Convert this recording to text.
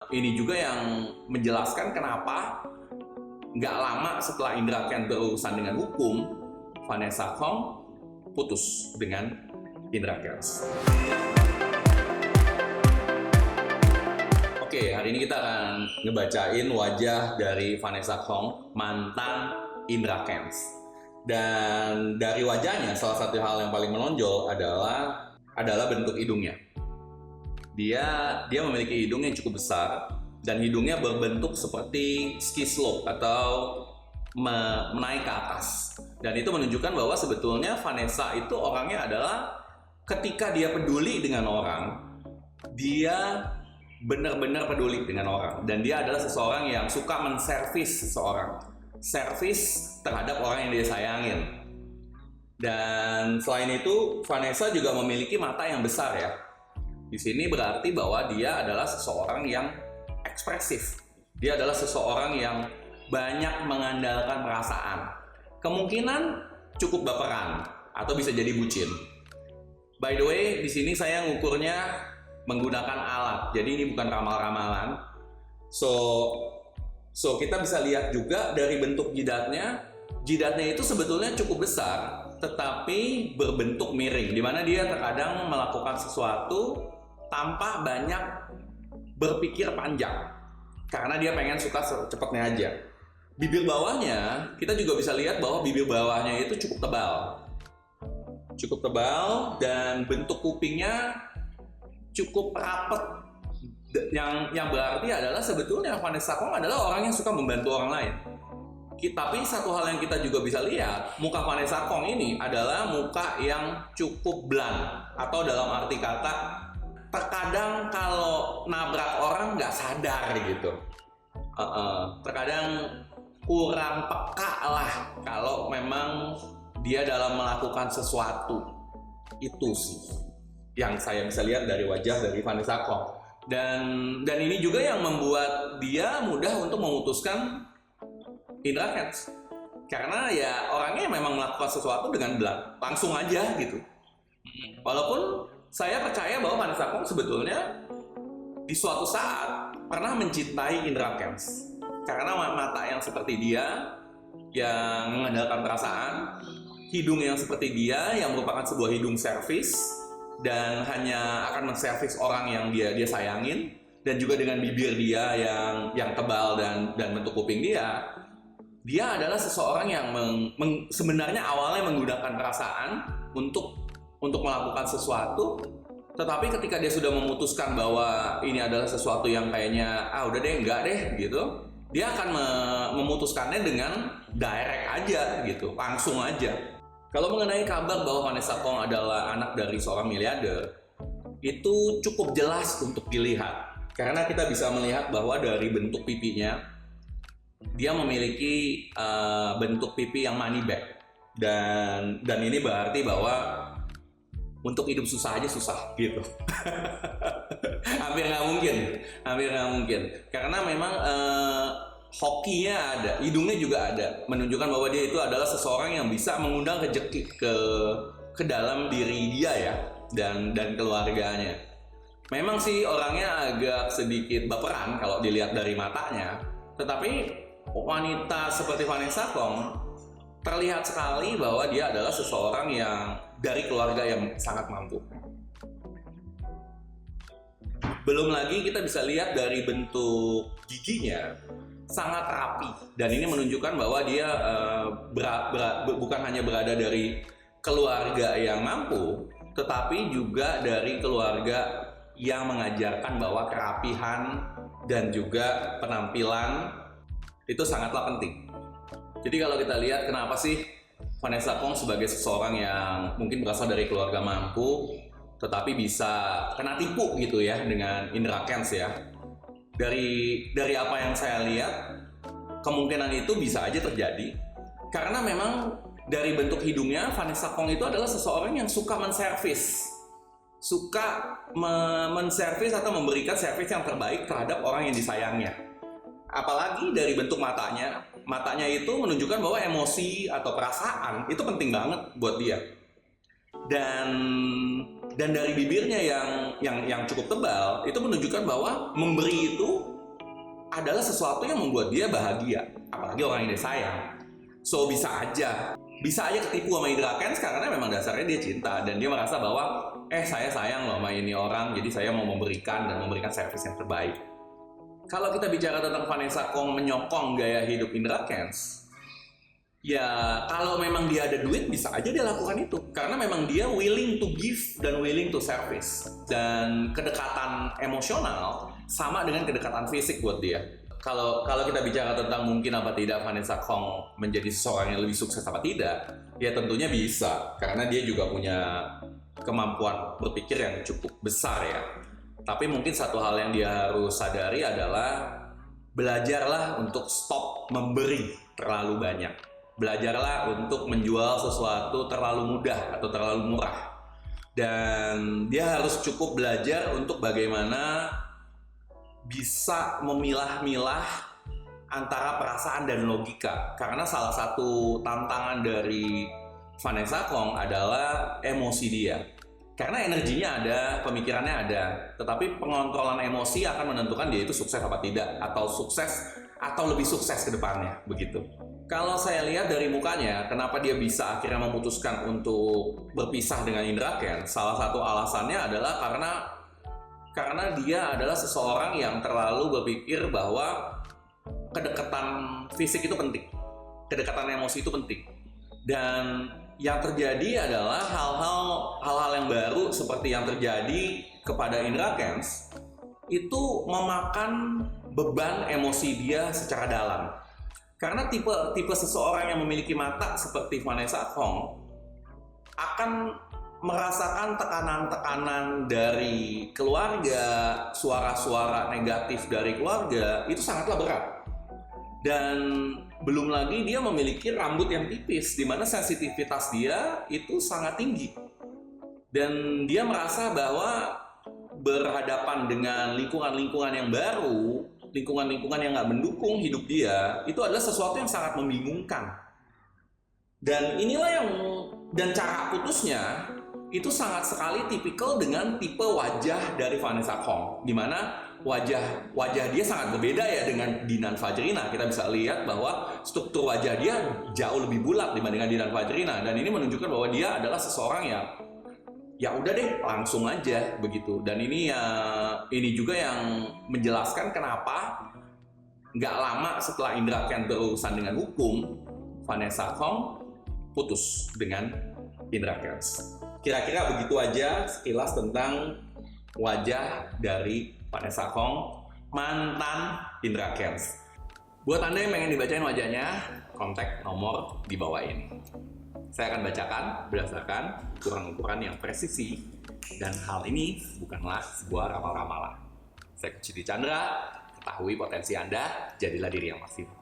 ini juga yang menjelaskan kenapa nggak lama setelah Indra Kents berurusan dengan hukum, Vanessa Hong putus dengan Indra Kents. Oke, hari ini kita akan ngebacain wajah dari Vanessa Hong, mantan Indra Kents. Dan dari wajahnya, salah satu hal yang paling menonjol adalah bentuk hidungnya. Dia memiliki hidung yang cukup besar dan hidungnya berbentuk seperti ski slope atau menaik ke atas. Dan itu menunjukkan bahwa sebetulnya Vanessa itu orangnya adalah ketika dia peduli dengan orang, dia benar-benar peduli dengan orang. Dan dia adalah seseorang yang suka menservis seseorang, servis terhadap orang yang dia sayangin. Dan selain itu, Vanessa juga memiliki mata yang besar ya. Di sini berarti bahwa dia adalah seseorang yang ekspresif. Dia adalah seseorang yang banyak mengandalkan perasaan. Kemungkinan cukup baperan atau bisa jadi bucin. By the way, di sini saya ngukurnya menggunakan alat. Jadi ini bukan ramal-ramalan. So kita bisa lihat juga dari bentuk jidatnya. Jidatnya itu sebetulnya cukup besar, tetapi berbentuk miring, di mana dia terkadang melakukan sesuatu tanpa banyak berpikir panjang karena dia pengen suka secepatnya aja. Bibir bawahnya, kita juga bisa lihat bahwa bibir bawahnya itu cukup tebal dan bentuk kupingnya cukup rapet, yang berarti adalah sebetulnya Vanessa Hong adalah orang yang suka membantu orang lain. Tapi satu hal yang kita juga bisa lihat, muka Vanessa Hong ini adalah muka yang cukup blunt, atau dalam arti kata terkadang kalau nabrak orang nggak sadar gitu. Terkadang kurang peka lah kalau memang dia dalam melakukan sesuatu. Itu sih yang saya bisa lihat dari wajah dari Vanessa Hong. Dan ini juga yang membuat dia mudah untuk memutuskan Indra Kents. Karena ya orangnya memang melakukan sesuatu dengan blunt, langsung aja gitu. Walaupun saya percaya bahwa Vanessa Hong sebetulnya di suatu saat pernah mencintai Indra Kents. Karena mata yang seperti dia, yang mengandalkan perasaan, hidung yang seperti dia, yang merupakan sebuah hidung servis, dan hanya akan menservis orang yang dia sayangin, dan juga dengan bibir dia yang tebal dan bentuk kuping dia adalah seseorang yang sebenarnya awalnya menggunakan perasaan untuk melakukan sesuatu, tetapi ketika dia sudah memutuskan bahwa ini adalah sesuatu yang kayaknya udah deh, enggak deh gitu, dia akan memutuskannya dengan direct aja gitu, langsung aja. Kalau mengenai kabar bahwa Vanessa Hong adalah anak dari seorang miliarder, itu cukup jelas untuk dilihat karena kita bisa melihat bahwa dari bentuk pipinya, dia memiliki bentuk pipi yang money bag, dan ini berarti bahwa untuk hidup susah aja susah gitu. hampir nggak mungkin karena memang hokinya ada, hidungnya juga ada, menunjukkan bahwa dia itu adalah seseorang yang bisa mengundang rezeki ke dalam diri dia ya, dan keluarganya. Memang sih orangnya agak sedikit baperan kalau dilihat dari matanya, tetapi wanita seperti Vanessa Hong terlihat sekali bahwa dia adalah seseorang yang dari keluarga yang sangat mampu. Belum lagi kita bisa lihat dari bentuk giginya sangat rapi, dan ini menunjukkan bahwa dia bukan hanya berada dari keluarga yang mampu, tetapi juga dari keluarga yang mengajarkan bahwa kerapihan dan juga penampilan itu sangatlah penting. Jadi kalau kita lihat kenapa sih Vanessa Hong sebagai seseorang yang mungkin berasal dari keluarga mampu tetapi bisa kena tipu gitu ya dengan Indra Kents ya. Dari apa yang saya lihat, kemungkinan itu bisa aja terjadi karena memang dari bentuk hidungnya Vanessa Hong itu adalah seseorang yang suka menservis. Suka menservis atau memberikan servis yang terbaik terhadap orang yang disayangnya. Apalagi dari bentuk matanya itu menunjukkan bahwa emosi atau perasaan itu penting banget buat dia. Dan dari bibirnya yang cukup tebal itu menunjukkan bahwa memberi itu adalah sesuatu yang membuat dia bahagia, apalagi orang yang dia sayang. So bisa aja ketipu sama Indra Kents karena memang dasarnya dia cinta dan dia merasa bahwa saya sayang loh sama ini orang, jadi saya mau memberikan servis yang terbaik. Kalau kita bicara tentang Vanessa Kong menyokong gaya hidup Indra Kents, ya kalau memang dia ada duit bisa aja dia lakukan itu karena memang dia willing to give dan willing to service, dan kedekatan emosional sama dengan kedekatan fisik buat dia. Kalau kita bicara tentang mungkin apa tidak Vanessa Kong menjadi seseorang yang lebih sukses apa tidak, ya tentunya bisa karena dia juga punya kemampuan berpikir yang cukup besar ya. Tapi mungkin satu hal yang dia harus sadari adalah belajarlah untuk stop memberi terlalu banyak. Belajarlah untuk menjual sesuatu terlalu mudah atau terlalu murah. Dan dia harus cukup belajar untuk bagaimana bisa memilah-milah antara perasaan dan logika. Karena salah satu tantangan dari Vanessa Kong adalah emosi dia. Karena energinya ada, pemikirannya ada, tetapi pengontrolan emosi akan menentukan dia itu sukses apa tidak, atau sukses atau lebih sukses ke depannya, begitu. Kalau saya lihat dari mukanya, kenapa dia bisa akhirnya memutuskan untuk berpisah dengan Indra Kents, salah satu alasannya adalah karena dia adalah seseorang yang terlalu berpikir bahwa kedekatan fisik itu penting, kedekatan emosi itu penting, dan yang terjadi adalah hal-hal yang baru seperti yang terjadi kepada Indra Kents itu memakan beban emosi dia secara dalam. Karena tipe seseorang yang memiliki mata seperti Vanessa Kong akan merasakan tekanan-tekanan dari keluarga, suara-suara negatif dari keluarga itu sangatlah berat. Dan belum lagi dia memiliki rambut yang tipis, di mana sensitivitas dia itu sangat tinggi. Dan dia merasa bahwa berhadapan dengan lingkungan-lingkungan yang baru, lingkungan-lingkungan yang nggak mendukung hidup dia, itu adalah sesuatu yang sangat membingungkan. Dan dan cara putusnya itu sangat sekali tipikal dengan tipe wajah dari Vanessa Kong, di mana wajah dia sangat berbeda ya dengan Dinan Fajrina. Kita bisa lihat bahwa struktur wajah dia jauh lebih bulat dibandingkan Dinan Fajrina, dan ini menunjukkan bahwa dia adalah seseorang yang ya udah deh langsung aja begitu. Dan ini juga yang menjelaskan kenapa nggak lama setelah Indra Kents berurusan dengan hukum, Vanessa Kong putus dengan Indra Kents. Kira-kira begitu aja sekilas tentang wajah dari Vanessa Kong, mantan Indra Kents. Buat Anda yang pengen dibacain wajahnya, kontak nomor di bawah ini. Saya akan bacakan berdasarkan ukuran-ukuran yang presisi, dan hal ini bukanlah sebuah ramal-ramalan. Saya Coach Chandra, ketahui potensi Anda, jadilah diri yang maksimal.